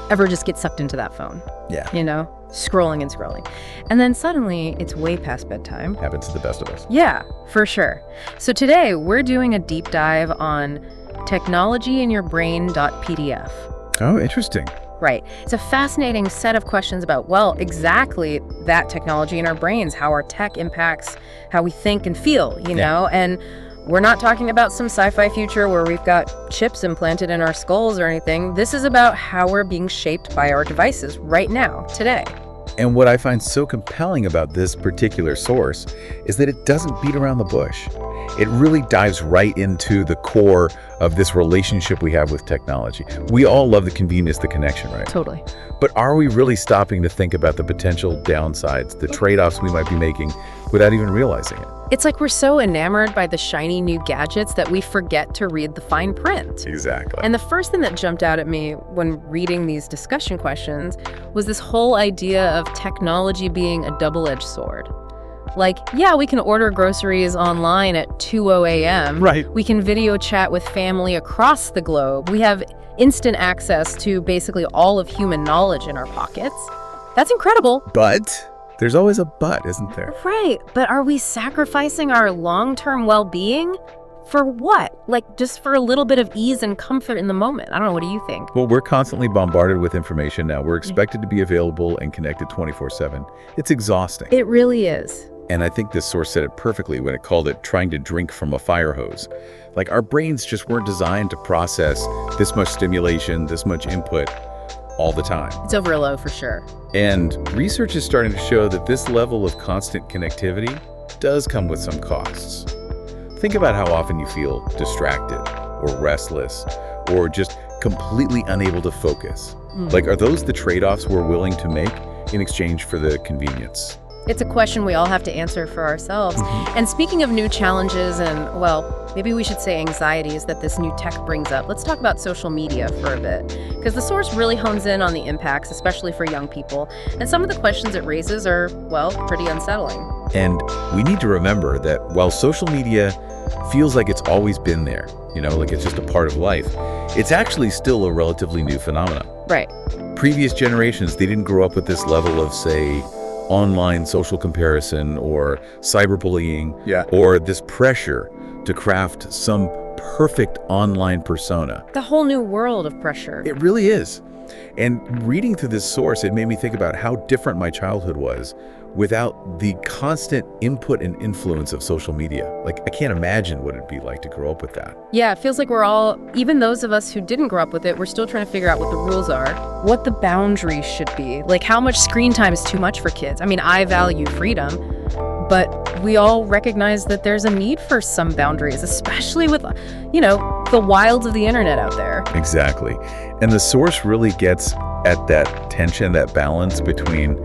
ever just get sucked into that phone. Yeah. You know, scrolling and scrolling. And then suddenly it's way past bedtime. Happens to the best of us. Yeah, for sure. So today we're doing a deep dive on technologyinyourbrain.pdf. Oh, interesting. Right. It's a fascinating set of questions about, well, exactly that technology in our brains, how our tech impacts how we think and feel, you know? And we're not talking about some sci-fi future where we've got chips implanted in our skulls or anything. This is about how we're being shaped by our devices right now, today. And what I find so compelling about this particular source is that it doesn't beat around the bush. It really dives right into the core of this relationship we have with technology. We all love the convenience, the connection, right? Totally. But are we really stopping to think about the potential downsides, the trade-offs we might be making without even realizing it? It's like we're so enamored by the shiny new gadgets that we forget to read the fine print. Exactly. And the first thing that jumped out at me when reading these discussion questions was this whole idea of technology being a double-edged sword. Like, yeah, we can order groceries online at 2:00 a.m. Right. We can video chat with family across the globe. We have instant access to basically all of human knowledge in our pockets. That's incredible. But there's always a but, isn't there? Right. But are we sacrificing our long-term well-being? For what? Like, just for a little bit of ease and comfort in the moment? I don't know. What do you think? Well, we're constantly bombarded with information now. We're expected to be available and connected 24/7. It's exhausting. It really is. And I think this source said it perfectly when it called it trying to drink from a fire hose. Like, our brains just weren't designed to process this much stimulation, this much input all the time. It's over a low for sure. And research is starting to show that this level of constant connectivity does come with some costs. Think about how often you feel distracted or restless or just completely unable to focus. Like, are those the trade-offs we're willing to make in exchange for the convenience? It's a question we all have to answer for ourselves. And speaking of new challenges and, well, maybe we should say anxieties that this new tech brings up, let's talk about social media for a bit. Because the source really hones in on the impacts, especially for young people. And some of the questions it raises are, well, pretty unsettling. And we need to remember that while social media feels like it's always been there, you know, like it's just a part of life, it's actually still a relatively new phenomenon. Right. Previous generations, they didn't grow up with this level of, say, online social comparison or cyberbullying or this pressure to craft some perfect online persona. The whole new world of pressure. It really is. And reading through this source, it made me think about how different my childhood was without the constant input and influence of social media. Like, I can't imagine what it'd be like to grow up with that. Yeah, it feels like we're all, even those of us who didn't grow up with it, we're still trying to figure out what the rules are, what the boundaries should be, like how much screen time is too much for kids. I mean, I value freedom, but we all recognize that there's a need for some boundaries, especially with, you know, the wilds of the internet out there. Exactly. And the source really gets at that tension, that balance between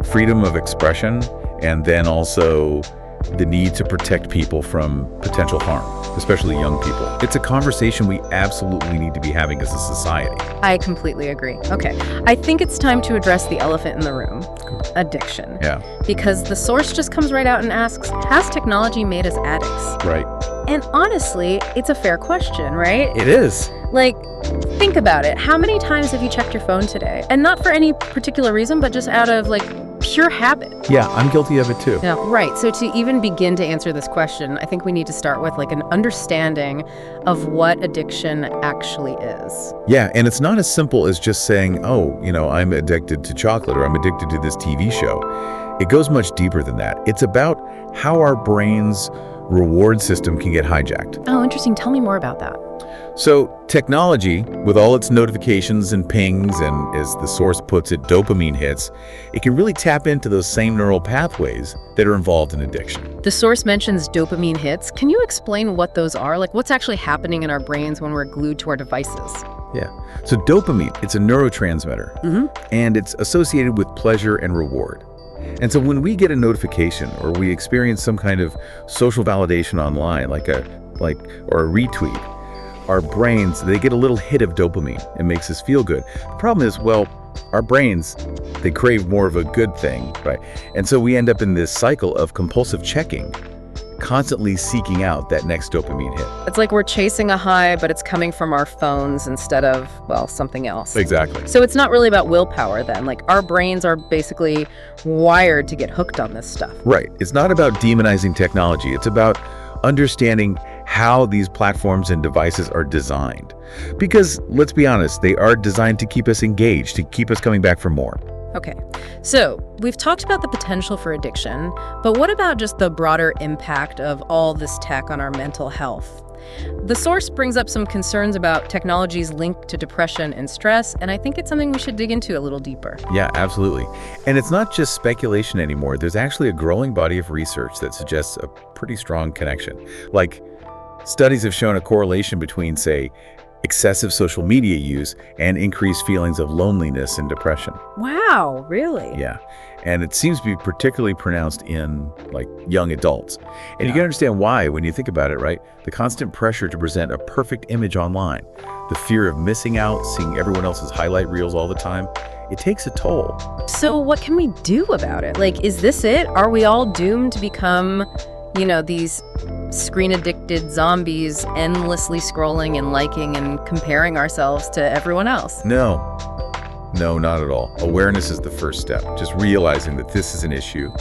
freedom of expression and then also the need to protect people from potential harm, especially young people. It's a conversation we absolutely need to be having as a society. I completely agree. Okay, I think it's time to address the elephant in the room, addiction. Yeah. Because the source just comes right out and asks, has technology made us addicts? Right. And honestly, it's a fair question, right? It is. Like, think about it. How many times have you checked your phone today? And not for any particular reason, but just out of, like, pure habit. Yeah, I'm guilty of it too. Yeah, right. So to even begin to answer this question, I think we need to start with like an understanding of what addiction actually is. Yeah, and it's not as simple as just saying, oh, you know, I'm addicted to chocolate or I'm addicted to this TV show. It goes much deeper than that. It's about how our brain's reward system can get hijacked. Oh, interesting. Tell me more about that. So technology, with all its notifications and pings and, as the source puts it, dopamine hits, it can really tap into those same neural pathways that are involved in addiction. The source mentions dopamine hits. Can you explain what those are? Like, what's actually happening in our brains when we're glued to our devices? Yeah. So dopamine, it's a neurotransmitter, and it's associated with pleasure and reward. And so when we get a notification or we experience some kind of social validation online, or a retweet, our brains, they get a little hit of dopamine. It makes us feel good. The problem is, well, our brains, they crave more of a good thing, right? And so we end up in this cycle of compulsive checking. constantly seeking out that next dopamine hit. It's like we're chasing a high, but it's coming from our phones instead of, well, something else. Exactly. So it's not really about willpower then. Like, our brains are basically wired to get hooked on this stuff. Right. It's not about demonizing technology. It's about understanding how these platforms and devices are designed. Because, let's be honest, they are designed to keep us engaged, to keep us coming back for more. Okay, so we've talked about the potential for addiction, but what about just the broader impact of all this tech on our mental health? The source brings up some concerns about technology's link to depression and stress, and I think it's something we should dig into a little deeper. Yeah, absolutely. And it's not just speculation anymore. There's actually a growing body of research that suggests a pretty strong connection. Like, studies have shown a correlation between, say, excessive social media use and increased feelings of loneliness and depression. Wow, really? Yeah. And it seems to be particularly pronounced in, like, young adults. And you can understand why when you think about it, right? The constant pressure to present a perfect image online, the fear of missing out, seeing everyone else's highlight reels all the time, it takes a toll. So what can we do about it? Like, is this it? Are we all doomed to become, these screen-addicted zombies endlessly scrolling and liking and comparing ourselves to everyone else? No, not at all. Awareness is the first step. Just realizing that this is an issue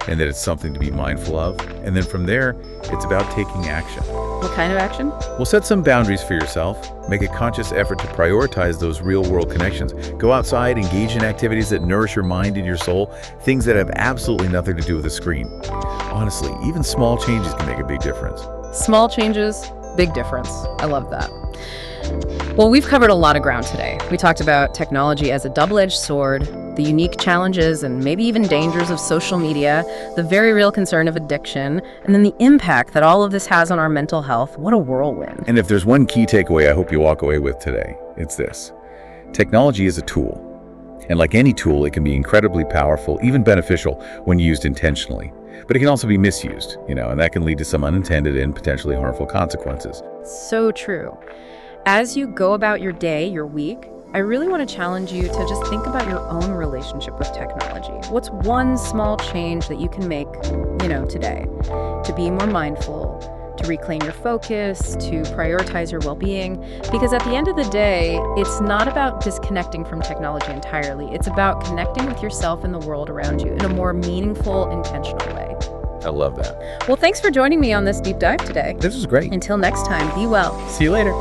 and that it's something to be mindful of. And then from there, it's about taking action. What kind of action? Well, set some boundaries for yourself. Make a conscious effort to prioritize those real-world connections. Go outside, engage in activities that nourish your mind and your soul, things that have absolutely nothing to do with a screen. Honestly, even small changes can make a big difference. Small changes, big difference. I love that. Well, we've covered a lot of ground today. We talked about technology as a double-edged sword, the unique challenges and maybe even dangers of social media, the very real concern of addiction, and then the impact that all of this has on our mental health. What a whirlwind. And if there's one key takeaway I hope you walk away with today, it's this. Technology is a tool. And like any tool, it can be incredibly powerful, even beneficial when used intentionally. But it can also be misused, and that can lead to some unintended and potentially harmful consequences. So true. As you go about your day, your week, I really want to challenge you to just think about your own relationship with technology. What's one small change that you can make, today to be more mindful, to reclaim your focus, to prioritize your well-being? Because at the end of the day, it's not about disconnecting from technology entirely. It's about connecting with yourself and the world around you in a more meaningful, intentional way. I love that. Well, thanks for joining me on this deep dive today. This was great. Until next time, be well. See you later.